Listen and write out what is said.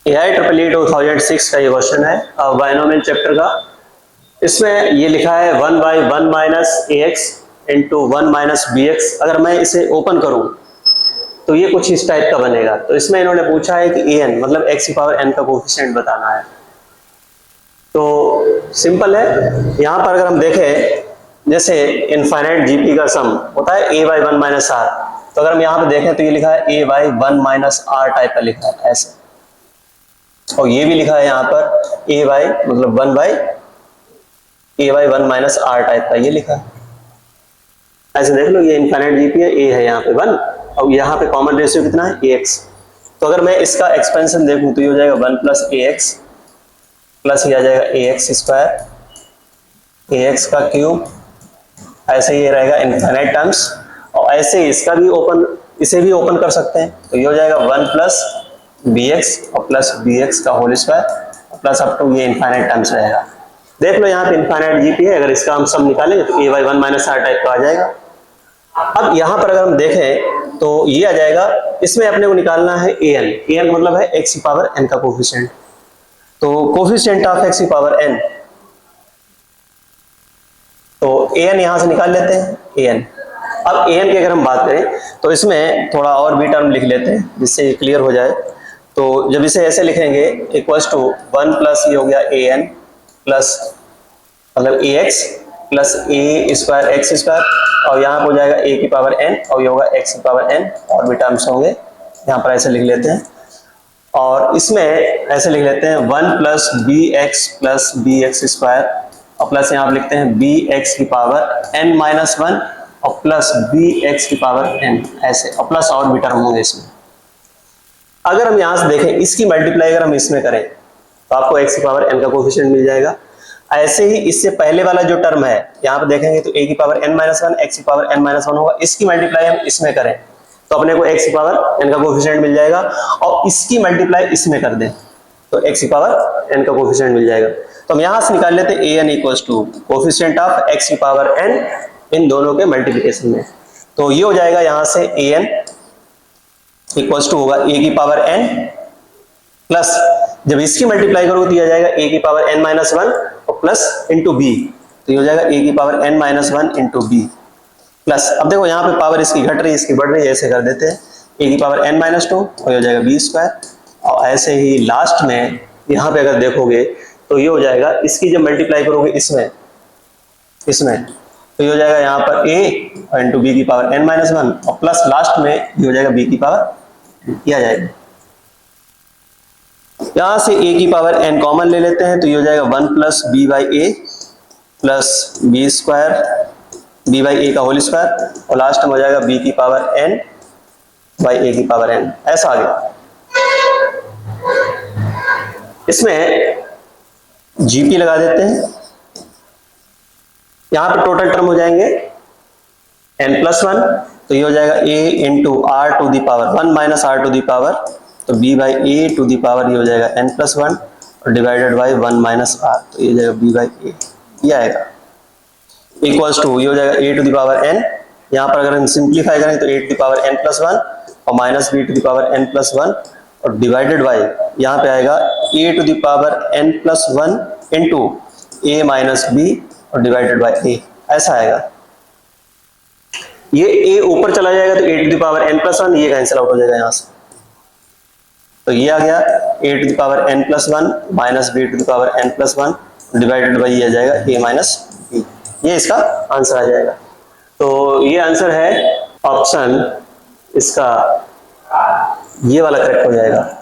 AIEEE 2006 का ये question है बायनोमियल चैप्टर का। इसमें ये लिखा है 1/1 minus ax into 1 minus bx। अगर मैं इसे ओपन करूं तो ये कुछ इस टाइप का बनेगा। तो इसमें इन्होंने पूछा है कि an मतलब x की पावर n का कोफिशिएंट बताना है। तो सिंपल है, यहां पर अगर हम देखें जैसे इनफाइनाइट जीपी का सम होता है a/1 माइनस r, तो अगर हम यहाँ पे देखें तो ये लिखा है a/1 माइनस r टाइप का लिखा है ऐसे, और ये भी लिखा है यहाँ पर a बाई मतलब 1/a/1 माइनस r टाइप का ये लिखा है ऐसे। देख लो ये इनफाइनाइट जीपी है, a है यहाँ पे 1 और यहाँ पे कॉमन रेशियो कितना है ax। तो अगर मैं इसका एक्सपेंशन देखूं तो ये हो जाएगा 1 प्लस ax प्लस ये आ जाएगा ax स्क्वायर, ax का क्यूब, ऐसे ये रहेगा इनफाइनाइट टर्म्स। और ऐसे इसका भी ओपन, इसे भी ओपन कर सकते हैं, तो ये हो जाएगा 1 प्लस bx और प्लस bx का whole square plus up to ये इनफाइनाइट टर्म्स रहेगा। देख लो यहाँ पे इनफाइनाइट जीपी है, अगर इसका हम सम निकालेंगे तो a/1 माइनस r टाइप का आ जाएगा। अब यहाँ पर अगर हम देखें तो ये आ जाएगा, इसमें अपने को निकालना है an मतलब है x की पावर n का कोफिशिएंट। तो कोफिशिएंट ऑफ x की पावर n, तो an यहां से निकाल लेते हैं an। अब an की अगर हम बात करें तो इसमें थोड़ा और भी टर्म लिख लेते हैं जिससे ये क्लियर हो जाए। तो जब इसे ऐसे लिखेंगे इक्वल्स टू 1 प्लस ये हो गया an प्लस मतलब ax plus a square x square, और यहाँ पर हो जाएगा a की पावर n और ये होगा x की पावर n, और भी टर्म्स होंगे यहाँ पर ऐसे लिख लेते हैं। और इसमें ऐसे लिख लेते हैं 1 प्लस बी एक्स स्क्वायर और प्लस यहाँ पर लिखते हैं bx की पावर n माइनस 1 और प्लस bx की पावर n ऐसे, और प्लस और भी टर्म होंगे इसमें। अगर हम यहाँ से देखें इसकी मल्टीप्लाई अगर हम इसमें करें तो आपको x की पावर n का कोफिशिएंट मिल जाएगा। ऐसे ही इससे पहले वाला जो टर्म है यहाँ पे देखेंगे तो a की पावर n माइनस 1 x की पावर n माइनस 1 होगा, इसकी मल्टीप्लाई हम इसमें करें तो अपने को x की पावर n का कोफिशिएंट मिल जाएगा, और इसकी मल्टीप्लाई इसमें कर दें तो x की पावर n का कोफिशिएंट मिल जाएगा। तो हम यहाँ से निकाल लेते हैं an equals to coefficient of x की पावर n इन दोनों के मल्टीप्लिकेशन में। तो ये हो जाएगा यहाँ से an इक्वल्स टू होगा a की पावर n प्लस जब इसकी मल्टीप्लाई करोगे तो ये आ जाएगा a की पावर n माइनस 1 और प्लस इंटू b, तो ये हो जाएगा a की power n minus 1 into b plus. अब देखो यहाँ पे पावर इसकी घट रही है इसकी बढ़ रही है, ऐसे कर देते हैं a की पावर n माइनस 2 और ये हो जाएगा b स्क्वायर, और ऐसे ही लास्ट में यहाँ पे अगर देखोगे तो ये हो जाएगा इसकी जब मल्टीप्लाई करोगे इसमें तो ये हो जाएगा यहाँ पर a इंटू b की पावर n माइनस 1 और प्लस लास्ट में ये हो जाएगा b की पावर किया जाएगा। यहां से a की पावर n कॉमन ले लेते हैं तो ये हो जाएगा 1 plus b by a plus b square b by a का होल स्क्वायर, और लास्ट में हो जाएगा b की पावर n बाई a की पावर n, ऐसा आ गया। इसमें जीपी लगा देते हैं, यहां पे टोटल टर्म हो जाएंगे n प्लस 1, तो ये हो जाएगा a into r to the power 1 minus r to the power, तो b by a to the power ये हो जाएगा n प्लस 1 और डिवाइडेड बाई 1 माइनस आर, तो ये हो जाएगा b बाई ए, ये आएगा इक्वल्स टू ये हो जाएगा a to the power n। यहाँ पर अगर हम सिंप्लीफाई करें तो a to the power n plus 1 और minus b to the power n plus 1 और डिवाइडेड बाई यहाँ पे आएगा a to the power n plus 1 into a minus b और डिवाइडेड बाई a, ऐसा आएगा। ये a ऊपर चला जाएगा तो a to the power n plus 1 ये कैंसिल आउट हो जाएगा यहाँ से, तो ये आ गया a to the power n plus 1 minus b to the power n plus 1 divided by ये आ जाएगा a माइनस b, ये इसका आंसर आ जाएगा। तो ये आंसर है ऑप्शन इसका ये वाला करेक्ट हो जाएगा।